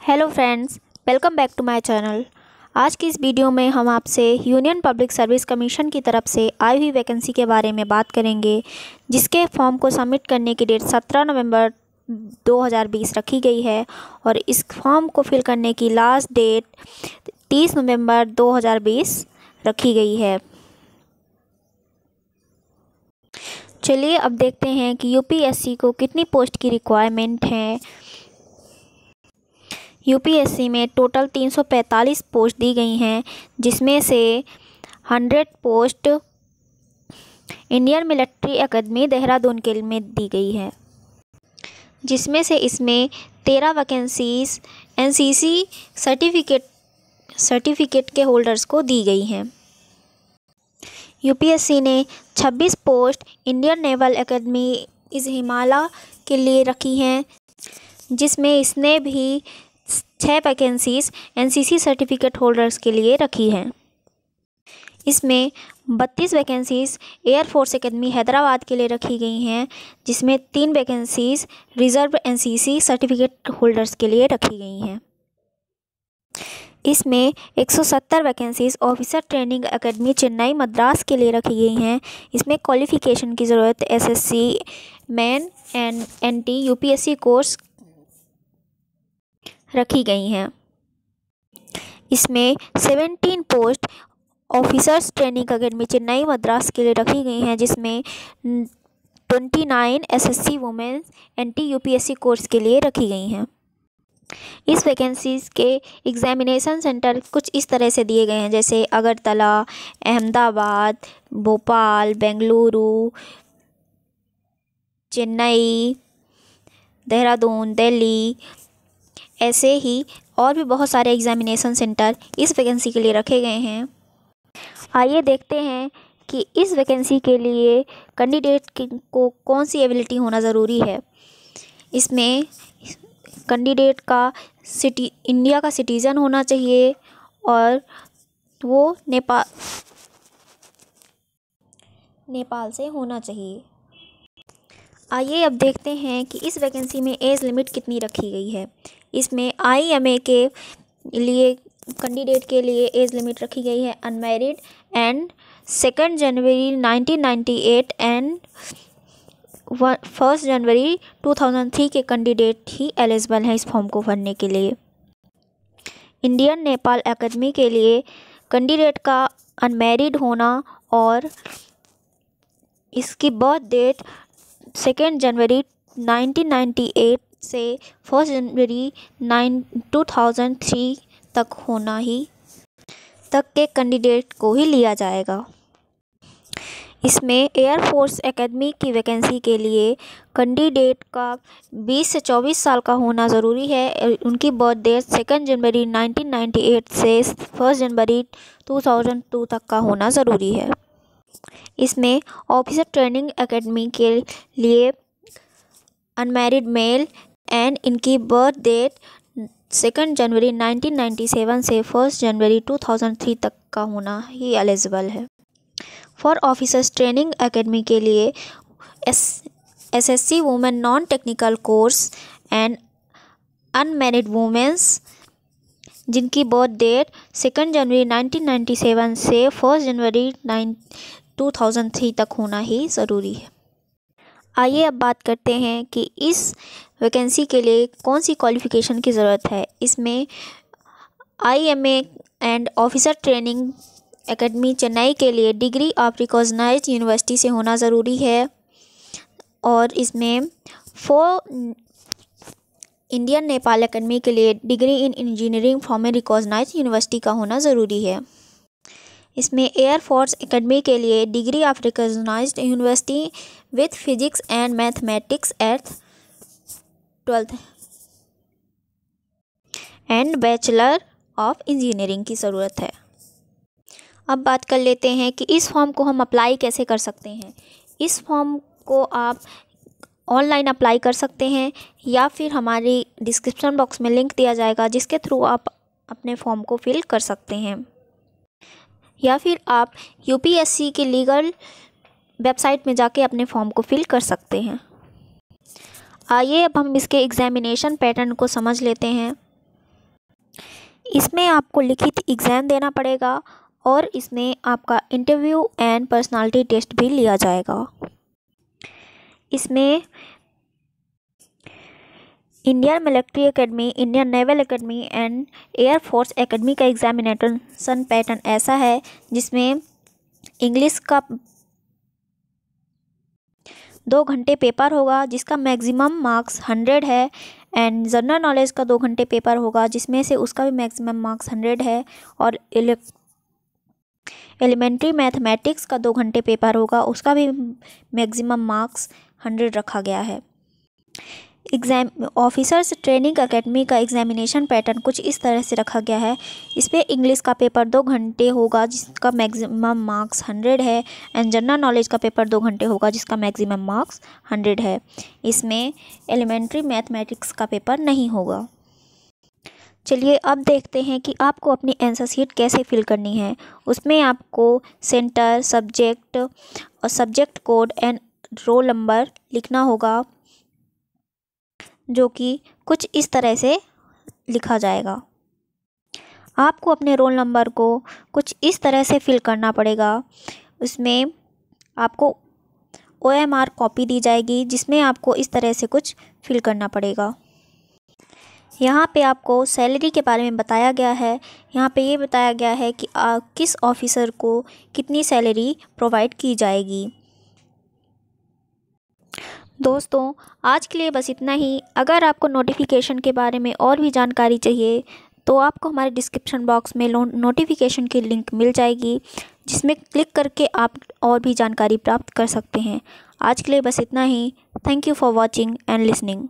Hello friends, welcome back to my channel. आज की इस वीडियो में हम आपसे यूनियन पब्लिक सर्विस कमीशन की तरफ से आई हुई वैकेंसी के बारे में बात करेंगे, जिसके फॉर्म को सबमिट करने की डेट 17 नवंबर 2020 रखी गई है और इस फॉर्म को फिल करने की लास्ट डेट 30 नवंबर 2020 रखी गई है। चलिए अब देखते हैं कि यूपीएससी को कितनी पोस्ट की रिक्वायरमेंट है। यूपीएससी में टोटल 345 पोस्ट दी गई हैं, जिसमें से 100 post Indian military academy Dehradun के में दी गई है, जिसमें से इसमें 13 वैकेंसीज एनसीसी सर्टिफिकेट के होल्डर्स को दी गई हैं। यूपीएससी ने 26 पोस्ट इंडियन नेवल एकेडमी इस हिमालय के लिए रखी हैं, जिसमें इसने भी 6 वैकेंसीज एनसीसी सर्टिफिकेट होल्डर्स के लिए रखी हैं। इसमें 32 वैकेंसीज एयरफोर्स एकेडमी हैदराबाद के लिए रखी गई हैं, जिसमें 3 vacancies reserve NCC certificate holders के लिए रखी गई हैं। इसमें 170 vacancies officer training academy Chennai Madras के लिए रखी गई हैं। इसमें क्वालिफ़िकेशन की ज़रूरत SSC men and NT UPSC course रखी गई हैं। इसमें 17 post officers training academy Chennai Madras के लिए रखी गई हैं, जिसमें 29 SSC women NT UPSC course के लिए रखी गई हैं। इस वैकेंसीज़ के एग्जामिनेशन सेंटर कुछ इस तरह से दिए गए हैं, जैसे अगरतला, अहमदाबाद, भोपाल, बेंगलुरु, चेन्नई, देहरादून, दिल्ली, ऐसे ही और भी बहुत सारे एग्जामिनेशन सेंटर इस वैकेंसी के लिए रखे गए हैं। आइए देखते हैं कि इस वैकेंसी के लिए कैंडिडेट को कौन सी एबिलिटी होना ज़रूरी है। इसमें कैंडिडेट का इंडिया का सिटीज़न होना चाहिए और वो नेपाल से होना चाहिए। आइए अब देखते हैं कि इस वैकेंसी में एज लिमिट कितनी रखी गई है। इसमें आईएमए के लिए कैंडिडेट के लिए एज लिमिट रखी गई है अनमैरिड एंड 2 जनवरी 1998 एंड 1 जनवरी 2003 के कैंडिडेट ही एलिजिबल हैं इस फॉर्म को भरने के लिए। इंडियन नेपाल एकेडमी के लिए कैंडिडेट का अनमैरिड होना और इसकी बर्थ डेट 2 जनवरी 1998 से 1 जनवरी 2003 तक होना ही तक के कैंडिडेट को ही लिया जाएगा। इसमें एयरफोर्स एकेडमी की वैकेंसी के लिए कैंडिडेट का 20 से 24 साल का होना ज़रूरी है। उनकी बर्थ डेट 2 जनवरी 1998 से 1 जनवरी 2002 तक का होना ज़रूरी है। इसमें ऑफिसर ट्रेनिंग एकेडमी के लिए अनमैरिड मेल एंड इनकी बर्थ डेट 2 जनवरी 1997 से 1 जनवरी 2003 तक का होना ही एलिजिबल है। फॉर ऑफिसर्स ट्रेनिंग एकेडमी के लिए SSC women non technical course and unmarried women's जिनकी बर्थ डेट 2 जनवरी 1997 से 1 जनवरी 2003 तक होना ही ज़रूरी है। आइए अब बात करते हैं कि इस वैकेंसी के लिए कौन सी क्वालिफ़िकेशन की ज़रूरत है। इसमें IMA and officer training academy Chennai के लिए डिग्री ऑफ रिकॉग्नाइज्ड यूनिवर्सिटी से होना ज़रूरी है और इसमें 4 इंडियन नेपाल एकेडमी के लिए degree in engineering from a recognized university का होना ज़रूरी है। इसमें एयरफोर्स एकेडमी के लिए degree of recognized university with physics and mathematics at 12th and bachelor of engineering की ज़रूरत है। अब बात कर लेते हैं कि इस फॉर्म को हम अप्लाई कैसे कर सकते हैं। इस फॉर्म को आप ऑनलाइन अप्लाई कर सकते हैं या फिर हमारी डिस्क्रिप्शन बॉक्स में लिंक दिया जाएगा, जिसके थ्रू आप अपने फॉर्म को फिल कर सकते हैं, या फिर आप यूपीएससी की लीगल वेबसाइट में जाके अपने फॉर्म को फिल कर सकते हैं। आइए अब हम इसके एग्जामिनेशन पैटर्न को समझ लेते हैं। इसमें आपको लिखित एग्ज़ाम देना पड़ेगा और इसमें आपका इंटरव्यू एंड पर्सनालिटी टेस्ट भी लिया जाएगा। इसमें Indian military academy, Indian naval academy and air force academy का एग्जामिनेशन पैटर्न ऐसा है जिसमें इंग्लिश का 2 घंटे पेपर होगा जिसका मैक्सिमम मार्क्स 100 है, एंड जनरल नॉलेज का 2 घंटे पेपर होगा जिसमें से उसका भी मैक्सिमम मार्क्स 100 है, और एलिमेंट्री मैथमेटिक्स का 2 घंटे पेपर होगा उसका भी मैक्सिमम मार्क्स 100 रखा गया है। एग्ज़ाम ऑफिसर्स ट्रेनिंग एकेडमी का एग्जामिनेशन पैटर्न कुछ इस तरह से रखा गया है। इस पर इंग्लिश का पेपर 2 घंटे होगा जिसका मैक्सिमम मार्क्स 100 है, एंड जनरल नॉलेज का पेपर 2 घंटे होगा जिसका मैक्सिमम मार्क्स 100 है। इसमें एलिमेंट्री मैथमेटिक्स का पेपर नहीं होगा। चलिए अब देखते हैं कि आपको अपनी आंसर शीट कैसे फिल करनी है। उसमें आपको सेंटर, सब्जेक्ट और subject code and roll number लिखना होगा, जो कि कुछ इस तरह से लिखा जाएगा। आपको अपने रोल नंबर को कुछ इस तरह से फिल करना पड़ेगा। उसमें आपको OMR कॉपी दी जाएगी जिसमें आपको इस तरह से कुछ फिल करना पड़ेगा। यहाँ पे आपको सैलरी के बारे में बताया गया है। यहाँ पे ये बताया गया है कि किस ऑफिसर को कितनी सैलरी प्रोवाइड की जाएगी। दोस्तों आज के लिए बस इतना ही। अगर आपको नोटिफिकेशन के बारे में और भी जानकारी चाहिए तो आपको हमारे डिस्क्रिप्शन बॉक्स में नोटिफिकेशन की लिंक मिल जाएगी, जिसमें क्लिक करके आप और भी जानकारी प्राप्त कर सकते हैं। आज के लिए बस इतना ही। Thank you for watching and listening.